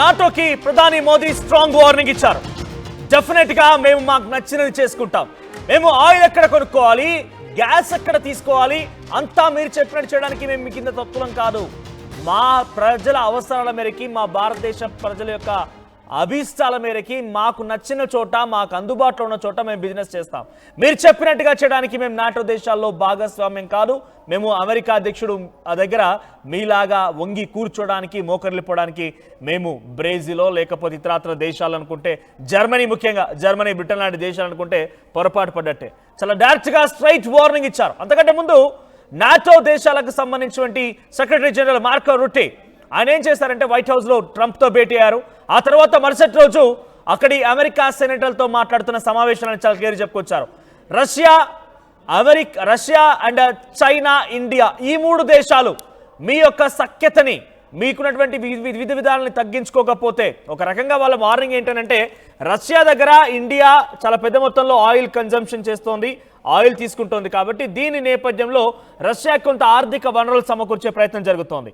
నాటోకి ప్రధాని Modi strong warning ఇచ్చారు. Definite గా మేము మాకు నచ్చినది చేసుకుంటాం. మేము ఆయిల్ ఎక్కడ కొనుక్కోవాలి, గ్యాస్ ఎక్కడ తీసుకోవాలి అంతా మీరు చెప్పినట్టు చేయడానికి మేము మీ కింద తత్వం కాదు. మా ప్రజల అవసరాల మేరకి, మా భారతదేశ ప్రజల యొక్క అభిష్టాల మేరకి మాకు నచ్చిన చోట, మాకు అందుబాటులో ఉన్న చోట మేము బిజినెస్ చేస్తాం. మీరు చెప్పినట్టుగా చేయడానికి మేము నాటో దేశాల్లో భాగస్వామ్యం కాదు. మేము అమెరికా అధ్యక్షుడు దగ్గర మీలాగా వంగి కూర్చోడానికి, మోకర్లిపోవడానికి మేము బ్రెజిలో లేకపోతే ఇతరత్ర దేశాలు అనుకుంటే, జర్మనీ, ముఖ్యంగా జర్మనీ, బ్రిటన్ లాంటి దేశాలు అనుకుంటే పొరపాటు పడ్డట్టే. చాలా డైరెక్ట్గా స్ట్రైట్ వార్నింగ్ ఇచ్చారు. అంతకంటే ముందు నాటో దేశాలకు సంబంధించినటువంటి సెక్రటరీ జనరల్ మార్కో రుట్టే ఆయన ఏం చేశారంటే వైట్ హౌస్లో ట్రంప్తో భేటీ అయ్యారు. ఆ తర్వాత మరుసటి రోజు అక్కడి అమెరికా సెనేటర్లతో మాట్లాడుతున్న సమావేశాలను చాలా క్లియర్ చెప్పుకొచ్చారు. రష్యా అండ్ చైనా, ఇండియా ఈ మూడు దేశాలు మీ యొక్క సఖ్యతని, మీకున్నటువంటి విధి విధానాలను తగ్గించుకోకపోతే, ఒక రకంగా వాళ్ళ వార్నింగ్ ఏంటంటే రష్యా దగ్గర ఇండియా చాలా పెద్ద మొత్తంలో ఆయిల్ కన్జంప్షన్ చేస్తోంది, ఆయిల్ తీసుకుంటోంది. కాబట్టి దీని నేపథ్యంలో రష్యా కొంత ఆర్థిక వనరులు సమకూర్చే ప్రయత్నం జరుగుతోంది.